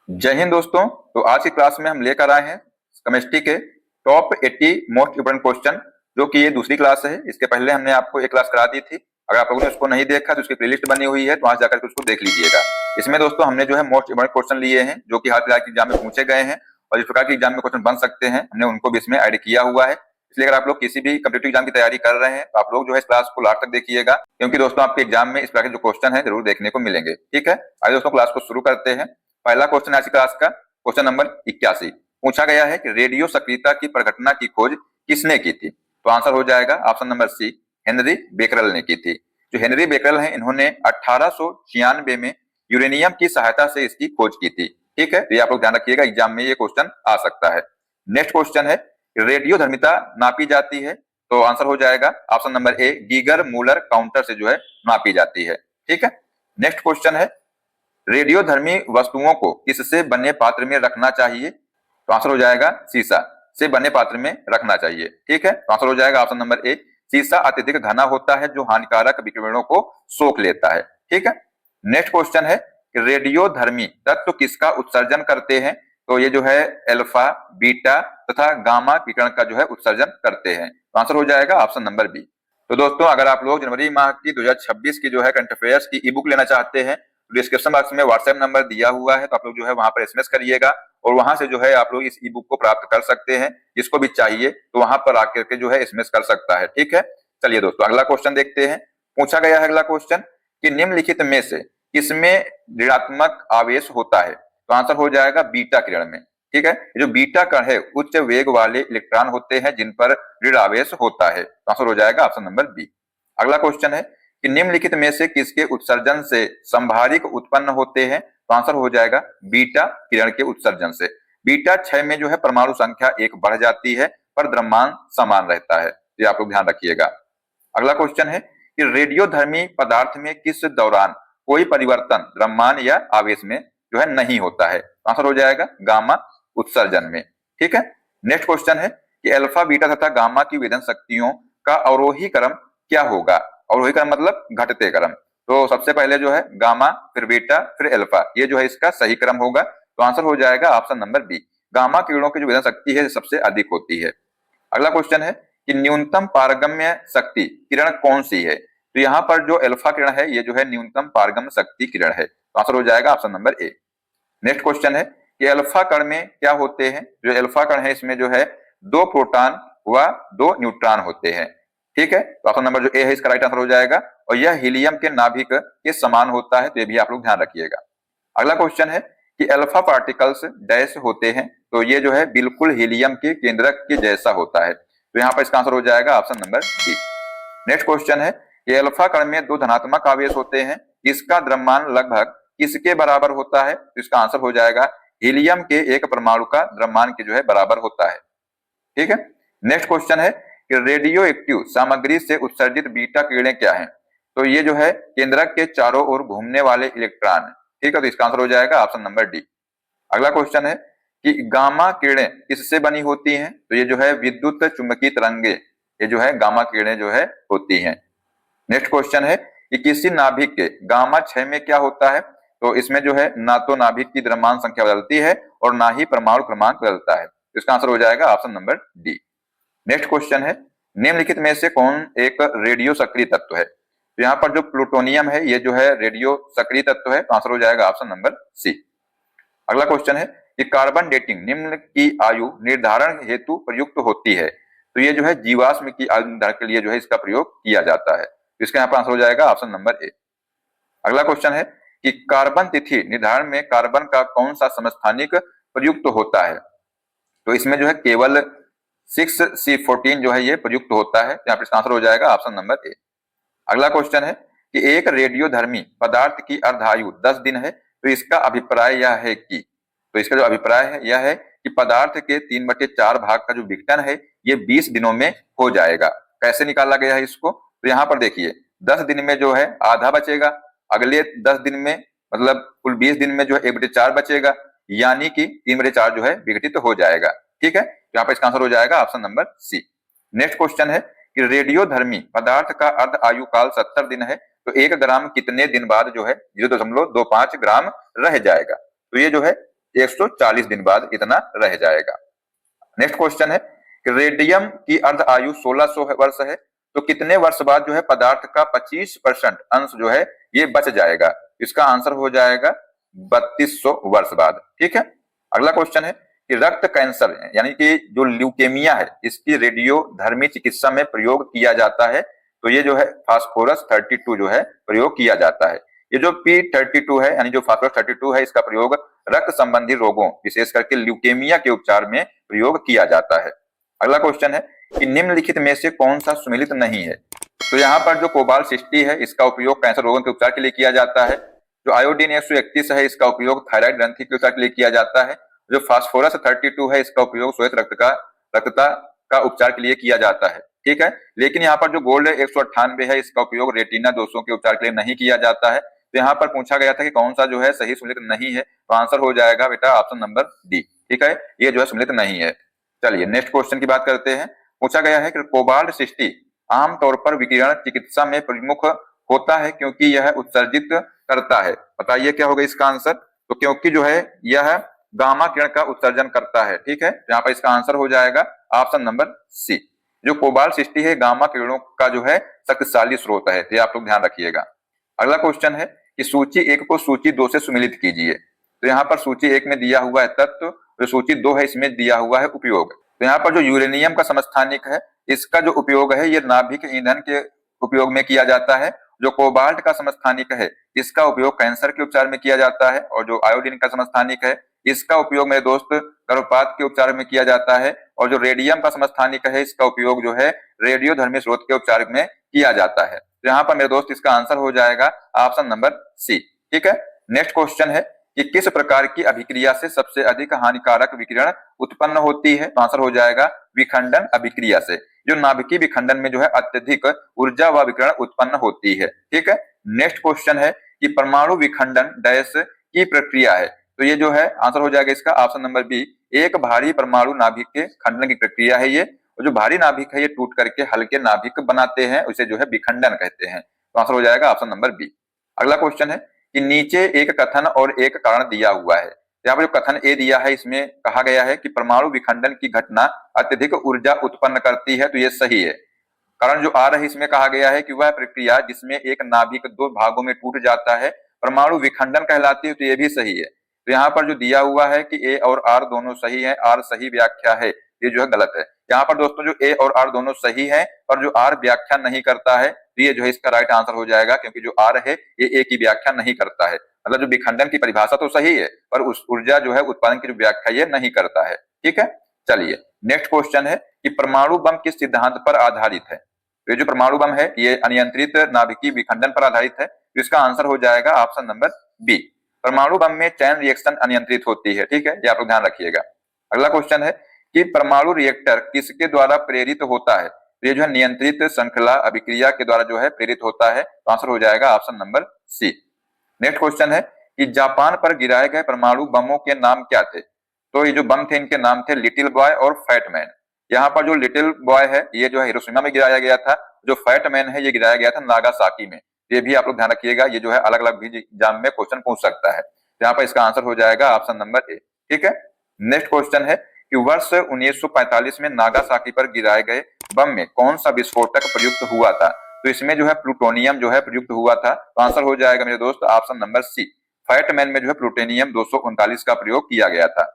जय हिंद दोस्तों। तो आज की क्लास में हम लेकर आए हैं केमिस्ट्री के टॉप 80 मोस्ट इम्पोर्टेंट क्वेश्चन, जो कि ये दूसरी क्लास है। इसके पहले हमने आपको एक क्लास करा दी थी। अगर आप लोगों ने उसको नहीं देखा तो उसकी प्लेलिस्ट बनी हुई है, तो वहां जाकर के उसको देख लीजिएगा। इसमें दोस्तों हमने जो है मोस्ट इम्पोर्टेंट क्वेश्चन लिए हैं, जो कि हाल फिलहाल के एग्जाम में पूछे गए हैं और इस प्रकार के एग्जाम में क्वेश्चन बन सकते हैं, हमने उनको भी इसमें ऐड किया हुआ है। इसलिए अगर आप लोग किसी भी कम्पिटेटिव एग्जाम की तैयारी कर रहे हैं तो आप लोग जो है इस क्लास को लास्ट तक देखिएगा, क्योंकि दोस्तों आपके एग्जाम में इस प्रकार के जो क्वेश्चन है जरूर देखने को मिलेंगे। ठीक है, आइए दोस्तों क्लास को शुरू करते हैं। पहला क्वेश्चन आज की क्लास का क्वेश्चन नंबर 81 पूछा गया है कि रेडियो सक्रियता की प्रघटना की खोज किसने की थी। तो आंसर हो जाएगा option number C, Henry Becquerel ने की थी। जो हेनरी बेकरल हैं, इन्होंने 1896 में यूरेनियम की सहायता से इसकी खोज की थी। ठीक है, तो ये आप लोग ध्यान रखिएगा, एग्जाम में ये क्वेश्चन आ सकता है। नेक्स्ट क्वेश्चन है, रेडियो धर्मिता नापी जाती है। तो आंसर हो जाएगा option number A, Geiger Muller counter से जो है नापी जाती है। ठीक है, नेक्स्ट क्वेश्चन है, रेडियोधर्मी वस्तुओं को किससे बने पात्र में रखना चाहिए। तो आंसर हो जाएगा शीशा से बने पात्र में रखना चाहिए। ठीक है, तो आंसर हो जाएगा ऑप्शन नंबर ए, शीशा अत्यधिक घना होता है जो हानिकारक विकिरणों को सोख लेता है। ठीक है, नेक्स्ट क्वेश्चन है कि रेडियोधर्मी तत्व किसका उत्सर्जन करते हैं। तो ये जो है अल्फा, बीटा तथा गामा विकिरण का जो है उत्सर्जन करते हैं। तो आंसर हो जाएगा ऑप्शन नंबर बी। तो दोस्तों अगर आप लोग जनवरी माह की 2026 की जो है करंट अफेयर्स की ई बुक लेना चाहते हैं, डिस्क्रिप्शन बॉक्स में व्हाट्सएप नंबर दिया हुआ है, तो आप लोग जो है वहां पर एसएमएस करिएगा और वहां से जो है आप लोग इस ई बुक को प्राप्त कर सकते हैं। जिसको भी चाहिए तो वहां पर आकर के जो है एसएमएस कर सकता है। ठीक है, चलिए दोस्तों अगला क्वेश्चन देखते हैं। पूछा गया है अगला क्वेश्चन कि निम्नलिखित में से किसमें ऋणात्मक आवेश होता है। तो आंसर हो जाएगा बीटा किरण में। ठीक है, जो बीटा कण है उच्च वेग वाले इलेक्ट्रॉन होते हैं जिन पर ऋण आवेश होता है। तो आंसर हो जाएगा ऑप्शन नंबर बी। अगला क्वेश्चन है कि निम्नलिखित में से किसके उत्सर्जन से संभारिक उत्पन्न होते हैं। तो आंसर हो जाएगा बीटा किरण के उत्सर्जन से। बीटा 6 में जो है परमाणु संख्या 1 बढ़ जाती है पर द्रव्यमान समान रहता है। ये आप लोग ध्यान रखिएगा। अगला क्वेश्चन है कि रेडियोधर्मी पदार्थ में किस दौरान कोई परिवर्तन द्रव्यमान या आवेश में जो है नहीं होता है। तो आंसर हो जाएगा गामा उत्सर्जन में। ठीक है, नेक्स्ट क्वेश्चन है कि अल्फा, बीटा तथा गामा की वेदन शक्तियों का अवरोही क्रम क्या होगा। अवरोही क्रम मतलब घटते क्रम। तो सबसे पहले जो है गामा, फिर बीटा, फिर अल्फा, ये जो है इसका सही क्रम होगा। तो आंसर हो जाएगा ऑप्शन नंबर बी, गामा किरणों की जो वेदन शक्ति है सबसे अधिक होती है। अगला क्वेश्चन है कि न्यूनतम पारगम्य शक्ति किरण कौन सी है। तो यहाँ पर जो अल्फा किरण है ये जो है न्यूनतम पारगम्य शक्ति किरण है। तो आंसर हो जाएगा option number A. Next question है कि अल्फा कण में क्या होते हैं। जो अल्फा कण है इसमें जो है 2 प्रोटॉन व 2 न्यूट्रॉन होते हैं। ठीक है, तो ऑप्शन नंबर जो ए है इसका राइट आंसर हो जाएगा और यह हीलियम के नाभिक के समान होता है। तो ये भी आप लोग ध्यान रखिएगा। अगला क्वेश्चन है कि अल्फा पार्टिकल्स डैश होते हैं। तो ये जो है बिल्कुल हीलियम के केंद्रक के जैसा होता है। तो यहाँ पर इसका आंसर हो जाएगा option number D. Next question है कि अल्फा कण में 2 धनात्मक आवेश होते हैं, इसका द्रव्यमान लगभग किसके बराबर होता है। तो इसका आंसर हो जाएगा हीलियम के एक परमाणु का द्रव्यमान के जो है बराबर होता है। ठीक है, नेक्स्ट क्वेश्चन है कि रेडियो एक्टिव सामग्री से उत्सर्जित बीटा किरणें क्या हैं। तो ये जो है केंद्रक के चारों ओर घूमने वाले इलेक्ट्रॉन। ठीक है, तो इसका आंसर हो जाएगा ऑप्शन नंबर डी। अगला क्वेश्चन है कि गामा किरणें किससे बनी होती हैं। तो ये जो है विद्युत चुंबकीय तरंगे, ये जो है गामा किरणें जो है होती हैं। नेक्स्ट क्वेश्चन है कि किसी नाभिक के गामा 6 में क्या होता है। तो इसमें जो है ना तो नाभिक की द्रव्यमान संख्या बदलती है और ना ही परमाणु क्रमांक बदलता है। इसका आंसर हो जाएगा option number D. Next question है, निम्नलिखित में से कौन एक रेडियो सक्रिय तत्व है। तो यहाँ पर जो प्लूटोनियम है ये जो है रेडियो सक्रिय तत्व है। तो आंसर हो जाएगा ऑप्शन नंबर सी। अगला क्वेश्चन है कि कार्बन डेटिंग निम्न की आयु निर्धारण हेतु प्रयुक्त होती है। तो ये जो है जीवाश्म की आयु निर्धारण के लिए जो है इसका प्रयोग किया जाता है। तो इसका यहाँ पर आंसर हो जाएगा ऑप्शन नंबर ए। अगला क्वेश्चन है कि कार्बन तिथि निर्धारण में कार्बन का कौन सा समस्थानिक प्रयुक्त होता है। तो इसमें जो है केवल 6C14 जो है ये प्रयुक्त होता है। यहाँ पर इसका आंसर हो जाएगा ऑप्शन नंबर ए। अगला क्वेश्चन है कि एक रेडियोधर्मी पदार्थ की अर्धायु 10 दिन है। तो इसका अभिप्राय यह है कि, तो इसका जो अभिप्राय है यह है कि पदार्थ के 3/4 भाग का जो विघटन है ये 20 दिनों में हो जाएगा। कैसे निकाला गया है इसको। तो यहाँ पर देखिए 10 दिन में जो है आधा बचेगा, अगले 10 दिन में मतलब कुल 20 दिन में जो है 1/4 बचेगा, यानी कि 3/4 जो है विघटित हो जाएगा। ठीक है, यहाँ पर इसका आंसर हो जाएगा option number C. Next question है कि रेडियोधर्मी पदार्थ का अर्ध आयु काल 70 दिन है। तो 1 ग्राम कितने दिन बाद जो है 0.25 ग्राम रह जाएगा। तो ये जो है 140 दिन बाद इतना रह जाएगा। नेक्स्ट क्वेश्चन है कि रेडियम की अर्ध आयु 1600 वर्ष है, तो कितने वर्ष बाद जो है पदार्थ का 25% अंश जो है ये बच जाएगा? इसका आंसर हो जाएगा 3200 वर्ष बाद। ठीक है। अगला क्वेश्चन है कि रक्त कैंसर यानी कि जो ल्यूकेमिया है इसकी रेडियोधर्मी चिकित्सा में प्रयोग किया जाता है, तो ये जो है फास्फोरस 32 जो है प्रयोग किया जाता है। ये जो P32 है यानी जो फास्फोरस 32 है इसका प्रयोग रक्त संबंधी रोगों विशेष करके ल्यूकेमिया के उपचार में प्रयोग किया जाता है। अगला क्वेश्चन है कि निम्नलिखित में से कौन सा सुमेलित नहीं है? तो यहाँ पर जो कोबाल्ट 60 है इसका उपयोग कैंसर रोगों के उपचार के लिए किया जाता है। जो आयोडीन 131 है इसका उपयोग थायराइड ग्रंथि के उपचार के लिए किया जाता है। जो फास्फोरस 32 है इसका उपयोग श्वेत रक्तता का उपचार के लिए किया जाता है। ठीक है। लेकिन यहाँ पर जो गोल्ड 198 है इसका उपयोग रेटिना दोषों के उपचार के लिए नहीं किया जाता है। तो यहाँ पर पूछा गया था कि कौन सा जो है सही सुमेलित नहीं है, तो आंसर हो जाएगा बेटा ऑप्शन नंबर डी। ठीक है, ये जो है सुमेलित नहीं है। चलिए नेक्स्ट क्वेश्चन की बात करते हैं। पूछा गया है कि कोबाल्ट 60 आमतौर पर विकिरण चिकित्सा में प्रमुख होता है क्योंकि यह उत्सर्जित करता है। बताइए क्या होगा इसका आंसर? तो क्योंकि जो है यह गामा किरण का उत्सर्जन करता है। ठीक है, यहाँ पर इसका आंसर हो जाएगा ऑप्शन नंबर सी। जो कोबाल्ट 60 है गामा किरणों का जो है शक्तिशाली स्रोत है, तो आप लोग ध्यान रखिएगा। अगला क्वेश्चन है कि सूची 1 को सूची 2 से सुमेलित कीजिए। तो यहाँ पर सूची 1 में दिया हुआ है तत्व, जो सूची 2 है इसमें दिया हुआ है उपयोग। तो यहाँ पर जो यूरेनियम का समस्थानिक है इसका जो उपयोग है ये नाभिक ईंधन के उपयोग में किया जाता है। जो कोबाल्ट का समस्थानिक है इसका उपयोग कैंसर के उपचार में किया जाता है। और जो आयोडीन का समस्थानिक है इसका उपयोग मेरे दोस्त गर्भपात के उपचार में किया जाता है। और जो रेडियम का समस्थानिक है इसका उपयोग जो है रेडियोधर्मी स्रोत के उपचार में किया जाता है। तो यहाँ पर मेरे दोस्त इसका आंसर हो जाएगा ऑप्शन नंबर सी। ठीक है। नेक्स्ट क्वेश्चन है कि किस प्रकार की अभिक्रिया से सबसे अधिक हानिकारक विकिरण उत्पन्न होती है? तो आंसर हो जाएगा विखंडन अभिक्रिया से। जो नाभिकीय विखंडन में जो है अत्यधिक ऊर्जा व विकिरण उत्पन्न होती है। ठीक है। नेक्स्ट क्वेश्चन है कि परमाणु विखंडन डैश की प्रक्रिया है। तो ये जो है आंसर हो जाएगा इसका ऑप्शन नंबर बी। एक भारी परमाणु नाभिक के खंडन की प्रक्रिया है ये। और जो भारी नाभिक है ये टूट करके हल्के नाभिक बनाते हैं, उसे जो है विखंडन कहते हैं। तो आंसर हो जाएगा ऑप्शन नंबर बी। अगला क्वेश्चन है कि नीचे एक कथन और एक कारण दिया हुआ है। यहाँ पर जो कथन ए दिया है इसमें कहा गया है कि परमाणु विखंडन की घटना अत्यधिक ऊर्जा उत्पन्न करती है, तो ये सही है। कारण जो आ रहा है इसमें कहा गया है कि वह प्रक्रिया जिसमें एक नाभिक 2 भागों में टूट जाता है परमाणु विखंडन कहलाती है, तो ये भी सही है। तो यहाँ पर जो दिया हुआ है कि ए और आर दोनों सही है, आर सही व्याख्या है, ये जो है गलत है। यहाँ पर दोस्तों जो ए और आर दोनों सही है और जो आर व्याख्या नहीं करता है, तो ये जो है इसका राइट आंसर हो जाएगा, क्योंकि जो आर है ये ए की व्याख्या नहीं करता है। मतलब जो विखंडन की परिभाषा तो सही है पर उस ऊर्जा जो है उत्पादन की जो व्याख्या ये नहीं करता है। ठीक है। चलिए नेक्स्ट क्वेश्चन है कि परमाणु बम किस सिद्धांत पर आधारित है? तो ये जो परमाणु बम है ये अनियंत्रित नाभिकीय विखंडन पर आधारित है। तो इसका आंसर हो जाएगा ऑप्शन नंबर बी। परमाणु बम में चैन रिएक्शन अनियंत्रित होती है। ठीक है, ये आप लोग ध्यान रखिएगा। अगला क्वेश्चन है कि परमाणु रिएक्टर किसके द्वारा प्रेरित होता है? तो ये जो है नियंत्रित श्रृंखला अभिक्रिया के द्वारा जो है प्रेरित होता है। तो आंसर हो जाएगा option number C. Next question है कि जापान पर गिराए गए परमाणु बमों के नाम क्या थे? तो ये जो बम थे इनके नाम थे लिटिल बॉय और फैट मैन। यहाँ पर जो लिटिल बॉय है ये जो है हिरोशिमा में गिराया गया था, जो फैट मैन है ये गिराया गया था नागासाकी में। ये भी आप लोग ध्यान रखिएगा, ये जो है अलग अलग भी एग्जाम में क्वेश्चन पूछ सकता है। यहाँ पर इसका आंसर हो जाएगा ऑप्शन नंबर ए। ठीक है। नेक्स्ट क्वेश्चन है कि वर्ष 1945 में नागासाकी पर गिराए गए बम में कौन सा विस्फोटक प्रयुक्त हुआ था? तो इसमें जो है प्लूटोनियम जो है प्रयुक्त हुआ था। तो आंसर हो जाएगा मेरे दोस्त ऑप्शन नंबर सी। फैटमैन में जो है प्लूटोनियम 239 का प्रयोग किया गया था।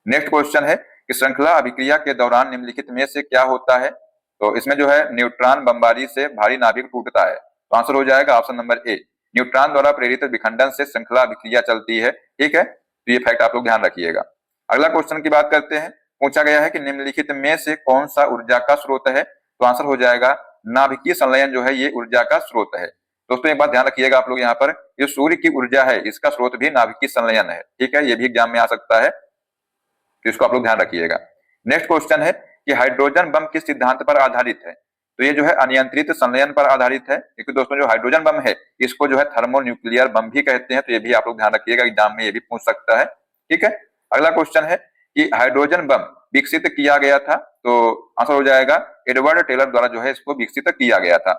नेक्स्ट क्वेश्चन है कि श्रृंखला अभिक्रिया के दौरान निम्नलिखित में से क्या होता है? तो इसमें जो है न्यूट्रॉन बमबारी से भारी नाभिक टूटता है। तो आंसर हो जाएगा ऑप्शन नंबर ए। न्यूट्रॉन द्वारा प्रेरित विखंडन से श्रृंखला अभिक्रिया चलती है। ठीक है, तो ये फैक्ट आप लोग ध्यान रखिएगा। अगला क्वेश्चन की बात करते हैं। पूछा गया है कि निम्नलिखित में से कौन सा ऊर्जा का स्रोत है? तो आंसर हो जाएगा नाभिकीय संलयन जो है ये ऊर्जा का स्रोत है। दोस्तों एक बात ध्यान रखिएगा आप लोग, यहाँ पर ये सूर्य की ऊर्जा है इसका स्रोत भी नाभिकीय संलयन है। ठीक है, ये भी एग्जाम में आ सकता है, तो इसको आप लोग ध्यान रखिएगा। नेक्स्ट क्वेश्चन है कि हाइड्रोजन बम किस सिद्धांत पर आधारित है? तो ये जो है अनियंत्रित संलयन पर आधारित है। क्योंकि दोस्तों जो हाइड्रोजन बम है इसको जो है थर्मोन्यूक्लियर बम भी कहते हैं, तो ये भी आप लोग ध्यान रखिएगा, एग्जाम में ये भी पूछ सकता है। ठीक है। अगला क्वेश्चन है कि हाइड्रोजन बम विकसित किया गया था। तो आंसर हो जाएगा एडवर्ड टेलर द्वारा जो है इसको विकसित किया गया था।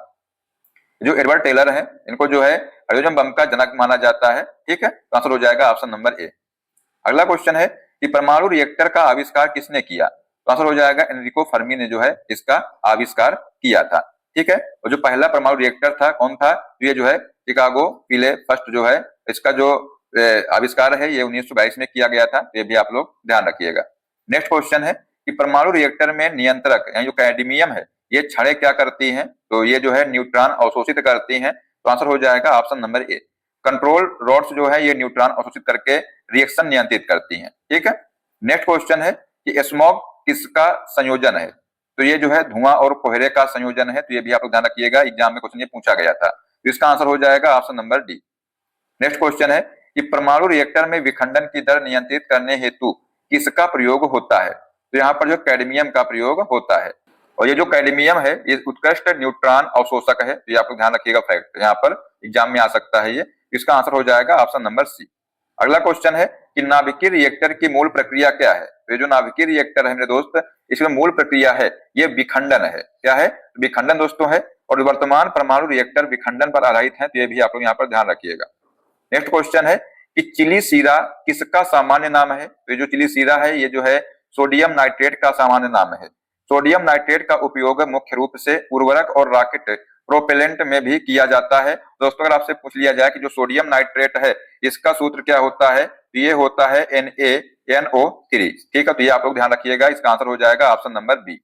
जो एडवर्ड टेलर है इनको जो है हाइड्रोजन बम का जनक माना जाता है। ठीक है, तो आंसर हो जाएगा ऑप्शन नंबर ए। अगला क्वेश्चन है कि परमाणु रिएक्टर का आविष्कार किसने किया? तो आंसर हो जाएगा एनरिको फर्मी ने जो है इसका आविष्कार किया था। ठीक है, और जो पहला परमाणु रिएक्टर था कौन था? तो ये जो है शिकागो पीले फर्स्ट जो है इसका जो आविष्कार है ये 1922 में किया गया था। ये भी आप लोग ध्यान रखिएगा। नेक्स्ट क्वेश्चन है कि परमाणु रिएक्टर में नियंत्रक यानी जो कैडमियम है ये छड़ें क्या करती हैं? तो ये जो है न्यूट्रॉन अवशोषित करती हैं। तो आंसर हो जाएगा option number A. Control rods जो है ये न्यूट्रॉन अवशोषित करके रिएक्शन नियंत्रित करती हैं। ठीक है, नेक्स्ट क्वेश्चन है कि स्मॉग किसका संयोजन है? तो ये जो है धुआं और कोहरे का संयोजन है। तो ये भी आप लोग ध्यान रखिएगा, एग्जाम में क्वेश्चन ये पूछा गया था। तो इसका आंसर हो जाएगा option number D. Next question है कि परमाणु रिएक्टर में विखंडन की दर नियंत्रित करने हेतु किसका प्रयोग होता है? तो यहाँ पर जो कैडमियम का प्रयोग होता है। और ये जो कैडमियम है ये उत्कृष्ट न्यूट्रॉन अवशोषक है। तो ये आप लोग ध्यान रखिएगा, फैक्ट यहाँ पर एग्जाम में आ सकता है ये। इसका आंसर हो जाएगा ऑप्शन नंबर सी। अगला क्वेश्चन है कि नाभिकीय रिएक्टर की मूल प्रक्रिया क्या है? तो ये जो नाभिकीय रिएक्टर है मेरे दोस्त, इसमें मूल प्रक्रिया है ये विखंडन है। क्या है? विखंडन दोस्तों है। और वर्तमान परमाणु रिएक्टर विखंडन पर आधारित है। तो ये भी आप लोग यहाँ पर ध्यान रखिएगा। नेक्स्ट क्वेश्चन है कि चिली सीरा किसका सामान्य नाम है? तो ये जो चिली सीरा है ये जो है सोडियम नाइट्रेट का सामान्य नाम है। सोडियम नाइट्रेट का उपयोग मुख्य रूप से उर्वरक और रॉकेट प्रोपेलेंट में भी किया जाता है। दोस्तों अगर आपसे पूछ लिया जाए कि जो सोडियम नाइट्रेट है इसका सूत्र क्या होता है? तो ये होता है NaNO3। ठीक है, तो ये आप लोग ध्यान रखिएगा। इसका आंसर हो जाएगा ऑप्शन नंबर बी।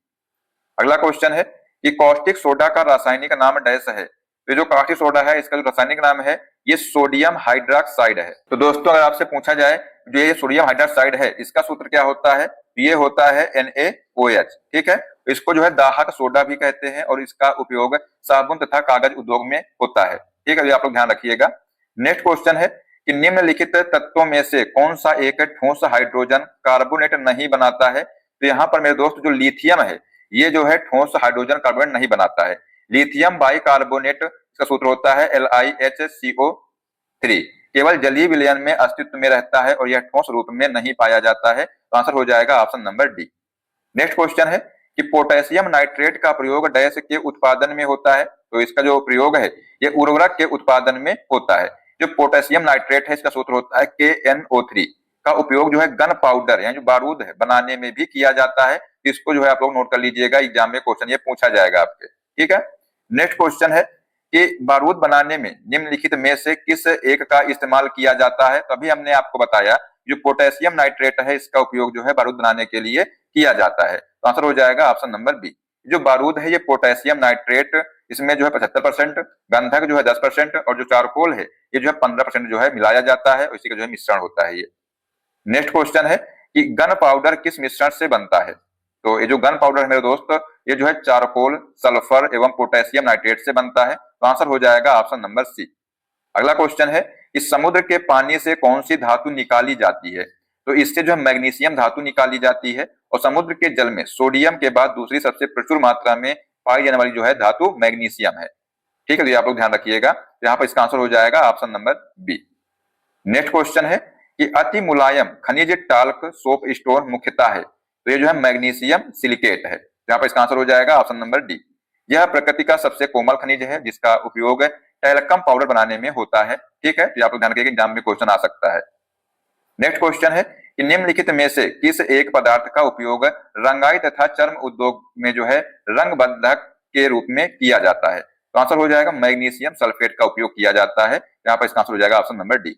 अगला क्वेश्चन है कि कॉस्टिक सोडा का रासायनिक नाम डैश है? तो जो कॉस्टिक सोडा है इसका जो रासायनिक नाम है ये सोडियम हाइड्रोक्साइड है। तो दोस्तों अगर आपसे पूछा जाए जो ये सोडियम हाइड्रोक्साइड है इसका सूत्र क्या होता है? ये होता है NaOH। ठीक है, इसको जो है दाहक सोडा भी कहते हैं और इसका उपयोग साबुन तथा कागज उद्योग में होता है। ठीक है, ये आप लोग ध्यान रखिएगा। नेक्स्ट क्वेश्चन है कि निम्नलिखित तत्वों में से कौन सा एक ठोस हाइड्रोजन कार्बोनेट नहीं बनाता है? तो यहाँ पर मेरे दोस्त जो लिथियम है ये जो है ठोस हाइड्रोजन कार्बोनेट नहीं बनाता है। लिथियम बाइकार्बोनेट इसका सूत्र होता है LiHCO3। केवल जलीय विलयन में अस्तित्व में रहता है और यह ठोस रूप में नहीं पाया जाता है। तो आंसर हो जाएगा option number D. Next question है कि पोटेशियम नाइट्रेट का प्रयोग डैश के उत्पादन में होता है? तो इसका जो प्रयोग है ये उर्वरक के उत्पादन में होता है। जो पोटेशियम नाइट्रेट है इसका सूत्र होता है KNO3 का उपयोग जो है गन पाउडर यानी जो बारूद है बनाने में भी किया जाता है। इसको जो है आप लोग नोट कर लीजिएगा, एग्जाम में क्वेश्चन ये पूछा जाएगा आपके। ठीक है, नेक्स्ट क्वेश्चन है कि बारूद बनाने में निम्नलिखित में से किस एक का इस्तेमाल किया जाता है? तभी हमने आपको बताया जो पोटेशियम नाइट्रेट है इसका उपयोग जो है बारूद बनाने के लिए किया जाता है। तो आंसर हो जाएगा ऑप्शन नंबर बी। जो बारूद है ये पोटेशियम नाइट्रेट इसमें जो है 75%, गंधक जो है 10% और जो चारकोल है ये जो है 15% जो है मिलाया जाता है, इसी का जो है मिश्रण होता है ये। नेक्स्ट क्वेश्चन है कि गन पाउडर किस मिश्रण से बनता है? तो ये जो गन पाउडर है मेरे दोस्त ये जो है चारकोल, सल्फर एवं पोटेशियम नाइट्रेट से बनता है। तो आंसर हो जाएगा ऑप्शन नंबर सी। अगला क्वेश्चन है कि समुद्र के पानी से कौन सी धातु निकाली जाती है? तो इससे जो है मैग्नीशियम धातु निकाली जाती है। और समुद्र के जल में सोडियम के बाद दूसरी सबसे प्रचुर मात्रा में पाई जाने वाली जो है धातु मैग्नीशियम है। ठीक है, तो आप लोग ध्यान रखिएगा। तो यहाँ पर इसका आंसर हो जाएगा option number B. Next question है कि अति मुलायम खनिज टाल्क सोप स्टोन मुख्यतः है? तो ये जो है मैग्नीशियम सिलिकेट है। यहाँ पर इसका आंसर हो जाएगा ऑप्शन नंबर डी। यह प्रकृति का सबसे कोमल खनिज है जिसका उपयोग टैल्कम पाउडर बनाने में होता है। ठीक है, तो आप लोग ध्यान रखिएगा, एग्जाम में क्वेश्चन आ सकता है। नेक्स्ट क्वेश्चन है कि निम्नलिखित में से किस एक पदार्थ का उपयोग रंगाई तथा चर्म उद्योग में जो है रंग बंधक के रूप में किया जाता है? तो आंसर हो जाएगा मैग्नीशियम सल्फेट का उपयोग किया जाता है। यहाँ पर इसका आंसर हो जाएगा ऑप्शन नंबर डी।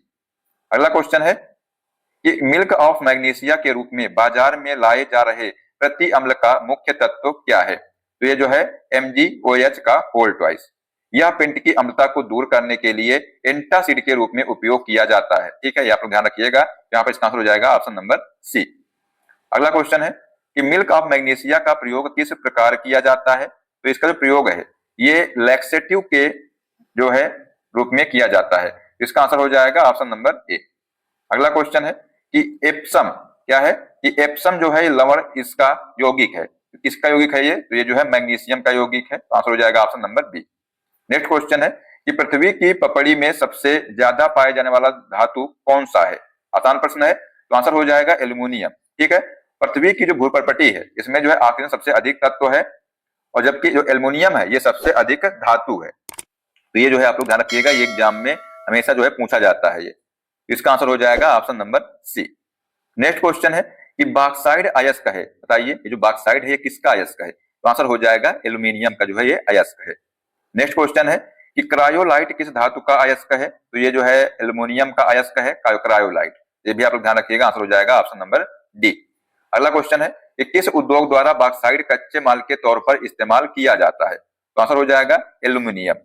अगला क्वेश्चन है कि मिल्क ऑफ मैग्नीशिया के रूप में बाजार में लाए जा रहे प्रति अम्ल का मुख्य तत्व क्या है? तो ये जो है MgOH का होल ट्वाइस। यह पेंट की अम्लता को दूर करने के लिए एंटासिड के रूप में उपयोग किया जाता है। ठीक है, ये आप लोग ध्यान रखिएगा। यहाँ पर इसका आंसर हो जाएगा ऑप्शन नंबर सी। अगला क्वेश्चन है कि मिल्क ऑफ मैग्नीशिया का प्रयोग किस प्रकार किया जाता है? तो इसका जो प्रयोग है ये लैक्सेटिव के जो है रूप में किया जाता है। इसका आंसर हो जाएगा ऑप्शन नंबर ए। अगला क्वेश्चन है कि एप्सम क्या है? कि एप्सम जो है लवण इसका यौगिक है। किसका यौगिक है ये? तो ये जो है मैग्नीशियम का यौगिक है। तो आंसर हो जाएगा option number B. Next question है कि पृथ्वी की पपड़ी में सबसे ज्यादा पाया जाने वाला धातु कौन सा है? आसान प्रश्न है, तो आंसर हो जाएगा एल्यूमिनियम। ठीक है, पृथ्वी की जो भूपटपटी है इसमें जो है ऑक्सीजन सबसे अधिक तत्व है और जबकि जो एल्यूमिनियम है ये सबसे अधिक धातु है। तो ये जो है आप लोग ध्यान रखिएगा, ये एग्जाम में हमेशा जो है पूछा जाता है ये। इसका आंसर हो जाएगा option number C. Next question है कि बॉक्साइड अयस्क है, बताइए ये जो बॉक्साइड है ये किसका अयस्क है? तो आंसर हो जाएगा एल्यूमिनियम का जो है ये अयस्क है। नेक्स्ट क्वेश्चन है कि क्रायोलाइट किस धातु का अयस्क है? तो ये जो है एल्यूमिनियम का अयस्क है क्रायोलाइट। ये भी आप लोग ध्यान रखिएगा, आंसर हो जाएगा ऑप्शन नंबर डी। अगला क्वेश्चन है कि किस उद्योग द्वारा बॉक्साइड कच्चे माल के तौर पर इस्तेमाल किया जाता है? तो आंसर हो जाएगा एल्यूमिनियम।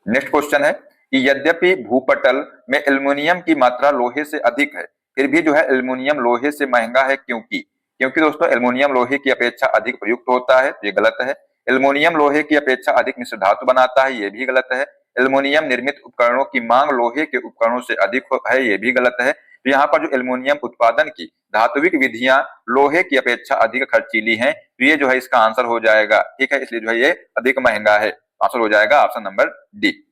नेक्स्ट क्वेश्चन है कि यद्यपि भूपटल में एल्यूमिनियम की मात्रा लोहे से अधिक है, फिर भी जो है एल्यूमिनियम लोहे से महंगा है, क्योंकि दोस्तों एल्यूमिनियम लोहे की अपेक्षा अधिक प्रयुक्त होता है, ये गलत है। एल्यूमिनियम लोहे की अपेक्षा अधिक मिश्र धातु बनाता है, ये भी गलत है। एल्यूमिनियम निर्मित उपकरणों की मांग लोहे के उपकरणों से अधिक है, ये भी गलत है। तो यहाँ पर जो एल्यूमिनियम उत्पादन की धात्विक विधियां लोहे की अपेक्षा अधिक खर्चीली हैं, तो ये जो है इसका आंसर हो जाएगा, ठीक है, इसलिए जो है ये अधिक महंगा है। आंसर हो जाएगा option number D.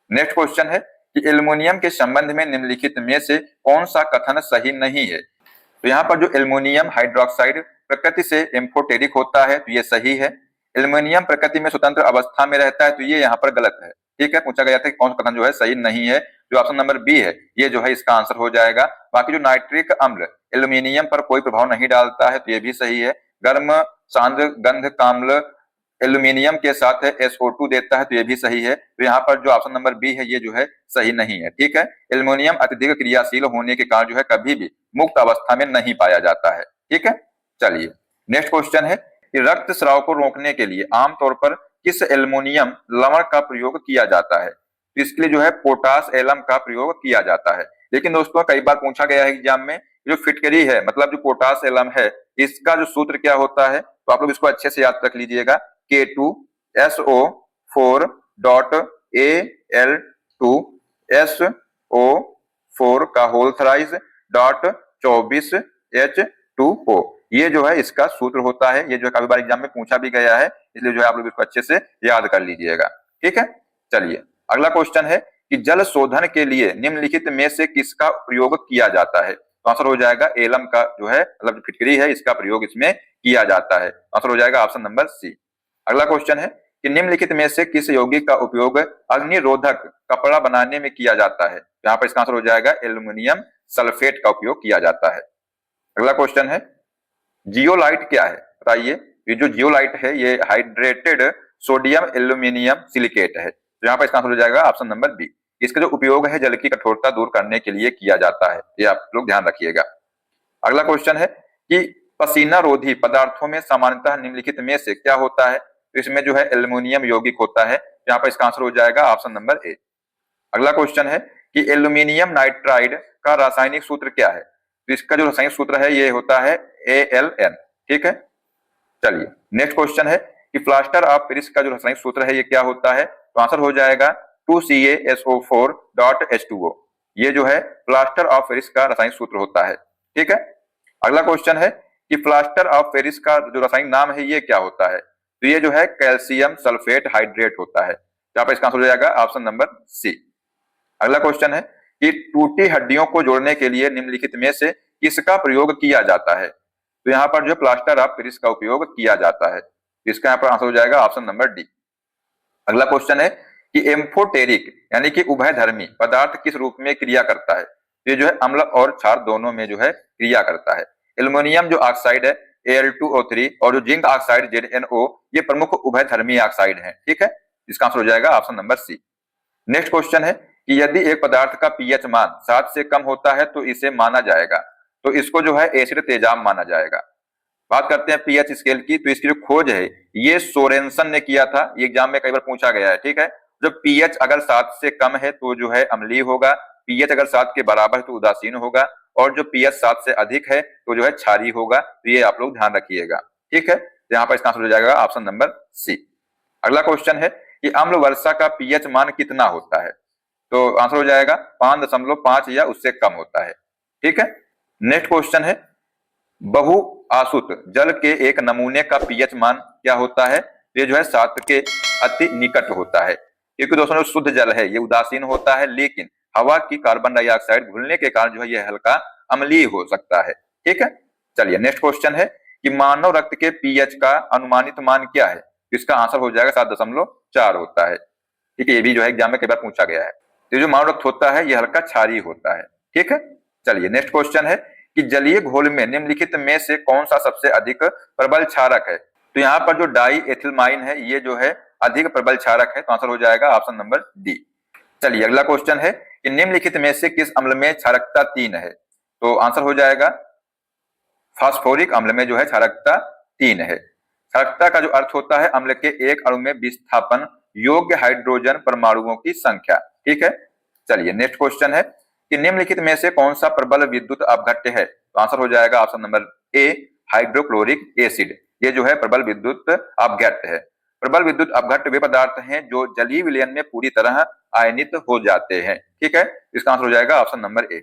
Next question है कि एल्यूमिनियम के संबंध में निम्नलिखित में से कौन सा कथन सही नहीं है? तो यहाँ पर जो एल्यूमिनियम हाइड्रोक्साइड प्रकृति से एम्फोटेरिक होता है, तो ये सही है। एल्यूमिनियम प्रकृति में स्वतंत्र अवस्था में रहता है, तो ये यहाँ पर गलत है, ठीक है। पूछा गया था कि कौन सा कथन जो है सही नहीं है, जो ऑप्शन नंबर बी है ये जो है इसका आंसर हो जाएगा। बाकी जो नाइट्रिक अम्ल एल्यूमिनियम पर कोई प्रभाव नहीं डालता है, तो ये भी सही है। गर्म सांद्र गंध काम्ल एल्यूमिनियम के साथ SO2 देता है, तो ये भी सही है। तो यहाँ पर जो ऑप्शन नंबर बी है ये जो है सही नहीं है, ठीक है। एल्यूमिनियम अत्यधिक क्रियाशील होने के कारण जो है कभी भी मुक्त अवस्था में नहीं पाया जाता है, ठीक है। चलिए नेक्स्ट क्वेश्चन है कि रक्त स्राव को रोकने के लिए आमतौर पर किस एल्यूमिनियम लवण का प्रयोग किया जाता है? तो इसके लिए जो है पोटास एलम का प्रयोग किया जाता है। लेकिन दोस्तों कई बार पूछा गया है एग्जाम में, जो फिटकरी है मतलब जो पोटास एलम है इसका जो सूत्र क्या होता है? तो आप लोग इसको अच्छे से याद रख लीजिएगा, K2SO4.Al2SO4 का होल थराइज डॉट 24H2O, ये जो है इसका सूत्र होता है। ये जो है काफी बार एग्जाम में पूछा भी गया है, इसलिए जो है आप लोग इसको अच्छे से याद कर लीजिएगा, ठीक है। चलिए अगला क्वेश्चन है कि जल शोधन के लिए निम्नलिखित में से किसका प्रयोग किया जाता है? तो आंसर हो जाएगा एलम का जो है मतलब फिटकरी है इसका प्रयोग इसमें किया जाता है। आंसर हो जाएगा ऑप्शन नंबर सी। अगला क्वेश्चन है कि निम्नलिखित में से किस यौगिक का उपयोग अग्निरोधक कपड़ा बनाने में किया जाता है? यहाँ पर इसका आंसर हो जाएगा एल्यूमिनियम सल्फेट का उपयोग किया जाता है। अगला क्वेश्चन है जियोलाइट क्या है? बताइए। ये जो जियोलाइट है ये हाइड्रेटेड सोडियम एल्यूमिनियम सिलिकेट है, तो यहाँ पर इसका आंसर हो जाएगा ऑप्शन नंबर बी। इसका जो उपयोग है जल की कठोरता दूर करने के लिए किया जाता है, ये आप लोग ध्यान रखिएगा। अगला क्वेश्चन है कि पसीना रोधी पदार्थों में सामान्यतः निम्नलिखित में से क्या होता है? तो इसमें जो है एल्यूमिनियम यौगिक होता है, यहाँ पर इसका आंसर हो जाएगा ऑप्शन नंबर ए। अगला क्वेश्चन है कि एल्यूमिनियम नाइट्राइड का रासायनिक सूत्र क्या है? तो इसका जो रासायनिक सूत्र है ये होता है ALN, ठीक है। चलिए नेक्स्ट क्वेश्चन है कि प्लास्टर ऑफ पेरिस का जो रासायनिक सूत्र है ये क्या होता है? तो आंसर हो जाएगा 2CaSO4.H2O, ये जो है प्लास्टर ऑफ पेरिस का रासायनिक सूत्र होता है, ठीक है। अगला क्वेश्चन है कि प्लास्टर ऑफ पेरिस का जो रासायनिक नाम है ये क्या होता है? तो ये जो है कैल्शियम सल्फेट हाइड्रेट होता है, यहाँ पर इसका आंसर हो जाएगा ऑप्शन नंबर सी। अगला क्वेश्चन है कि टूटी हड्डियों को जोड़ने के लिए निम्नलिखित में से किसका प्रयोग किया जाता है? तो यहाँ पर जो प्लास्टर ऑफ पेरिस का उपयोग किया जाता है, इसका यहाँ पर आंसर हो जाएगा ऑप्शन नंबर डी। अगला क्वेश्चन है कि एम्फोटेरिक यानी कि उभयधर्मी पदार्थ किस रूप में क्रिया करता है? ये जो है अम्ल और क्षार दोनों में जो है क्रिया करता है। एल्यूमिनियम जो ऑक्साइड है Al2O3 और जो जिंक ऑक्साइड ZnO ये प्रमुख उभयधर्मी ऑक्साइड हैं, ठीक है। इसका आंसर हो जाएगा option number C. Next question है कि यदि एक पदार्थ का pH मान 7 से कम होता है तो इसे माना जाएगा, तो इसको जो है एसिड तेजाब माना जाएगा। बात करते हैं pH स्केल की, तो इसकी जो खोज है ये सोरेनसन ने किया था, ये एग्जाम में कई बार पूछा गया है, ठीक है। जब pH अगर 7 से कम है तो जो है अम्लीय होगा, pH अगर 7 के बराबर है तो उदासीन होगा, और जो pH 7 से अधिक है तो जो है क्षारीय होगा। तो ये आप लोग ध्यान रखिएगा, ठीक है। यहाँ पर इसका आंसर हो जाएगा ऑप्शन नंबर सी। अगला क्वेश्चन है कि अम्ल वर्षा का pH मान कितना होता है? तो आंसर हो जाएगा 5.5 या उससे कम होता है, ठीक है। नेक्स्ट क्वेश्चन है बहुआसुत जल के एक नमूने का pH मान क्या होता है? ये जो है 7 के अति निकट होता है, क्योंकि दोस्तों जो शुद्ध जल है ये उदासीन होता है, लेकिन हवा की कार्बन डाइऑक्साइड घुलने के कारण जो है यह हल्का अम्लीय हो सकता है, ठीक है। चलिए नेक्स्ट क्वेश्चन है कि मानव रक्त के pH का अनुमानित मान क्या है? इसका आंसर हो जाएगा 7.4 होता है, ठीक है। ये भी जो है एग्जाम में कई बार पूछा गया है। तो जो मानव रक्त होता है ये हल्का क्षारीय होता है, ठीक है। चलिए नेक्स्ट क्वेश्चन है कि जलीय घोल में निम्नलिखित में से कौन सा सबसे अधिक प्रबल क्षारक है। तो यहाँ पर जो डाई एथिलमाइन है ये जो है अधिक प्रबल क्षारक है, तो आंसर हो जाएगा ऑप्शन नंबर डी। चलिए अगला क्वेश्चन है कि निम्नलिखित में से किस अम्ल में क्षारकता 3 है। तो आंसर हो जाएगा फास्फोरिक अम्ल में जो है क्षारकता 3 है। क्षारकता का जो अर्थ होता है अम्ल के एक अणु में विस्थापन योग्य हाइड्रोजन परमाणुओं की संख्या। ठीक है, चलिए नेक्स्ट क्वेश्चन है कि निम्नलिखित में से कौन सा प्रबल विद्युत अपघट्य है। तो आंसर हो जाएगा option number A hydrochloric acid. ये जो है प्रबल विद्युत अपघट्य है। प्रबल विद्युत अपघट्य वे पदार्थ हैं जो जलीय विलयन में पूरी तरह आयनित हो जाते हैं। ठीक है, इसका आंसर हो जाएगा ऑप्शन नंबर ए।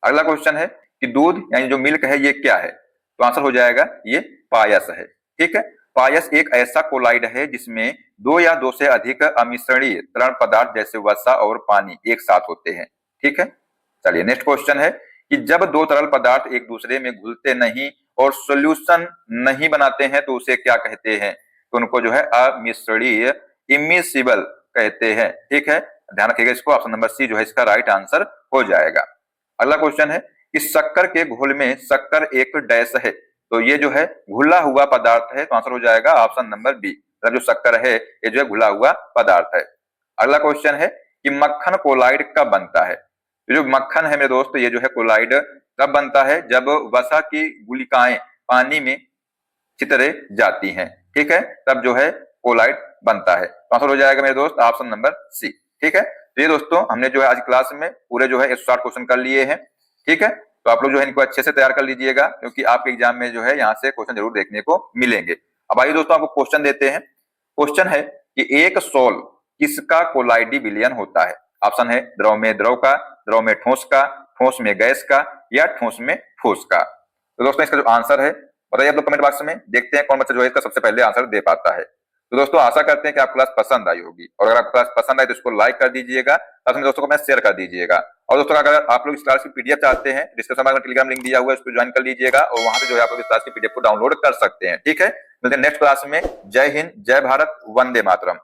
अगला क्वेश्चन है कि दूध यानी जो मिल्क है ये क्या है। तो आंसर हो जाएगा ये पायस है। ठीक है, पायस एक ऐसा कोलाइड है जिसमें 2 या 2 से अधिक अमिश्रणीय तरल पदार्थ जैसे वसा और पानी एक साथ होते हैं। ठीक है, चलिए नेक्स्ट क्वेश्चन है कि जब 2 तरल पदार्थ एक दूसरे में घुलते नहीं और सॉल्यूशन नहीं बनाते हैं तो उसे क्या कहते हैं। तो उनको जो है अमिश्रणीय इमिसिबल कहते हैं। ठीक है, ध्यान रखिएगा इसको, ऑप्शन नंबर सी जो है इसका राइट आंसर हो जाएगा। अगला क्वेश्चन है कि शक्कर के घोल में शक्कर एक डैश है। तो ये जो है घुला हुआ पदार्थ है, तो आंसर हो जाएगा ऑप्शन नंबर बी। मतलब जो शक्कर है ये जो है घुला हुआ पदार्थ है। अगला क्वेश्चन है कि मक्खन कोलाइड कब बनता है। तो जो मक्खन है मेरे दोस्त ये जो है कोलाइड कब बनता है, जब वसा की गुलिकाएं पानी में चितरे जाती हैं। ठीक है, तब जो है कोलाइड बनता है। तो आंसर हो जाएगा मेरे दोस्त ऑप्शन नंबर सी। ठीक है, तो ये दोस्तों हमने जो है आज क्लास में पूरे जो है 160 क्वेश्चन कर लिए हैं। ठीक है, तो आप लोग जो है इनको अच्छे से तैयार कर लीजिएगा क्योंकि आपके एग्जाम में जो है यहाँ से क्वेश्चन जरूर देखने को मिलेंगे। अब आइए दोस्तों आपको क्वेश्चन देते हैं। क्वेश्चन है कि एक सोल किसका कोलाइडी विलयन होता है। ऑप्शन है द्रव में द्रव का, द्रव में ठोस का, ठोस में गैस का या ठोस में ठोस का। तो दोस्तों इसका जो आंसर है बताइए आप लोग कमेंट बॉक्स में, देखते हैं कौन बच्चा जो है इसका सबसे पहले आंसर दे पाता है। तो दोस्तों आशा करते हैं कि आपको क्लास पसंद आई होगी और अगर आपको क्लास पसंद आई तो इसको लाइक कर दीजिएगा, साथ में दोस्तों को मैं शेयर कर दीजिएगा। और दोस्तों अगर आप लोग इस क्लास की पीडीएफ चाहते हैं डिस्क्रिप्शन में टेलीग्राम लिंक दिया हुआ है, उसको ज्वाइन कर लीजिएगा और वहां से जो है आप लोग इस क्लास की पीडीएफ को डाउनलोड कर सकते हैं। ठीक है, मिलते हैं नेक्स्ट क्लास में। जय हिंद, जय भारत, वंदे मातरम।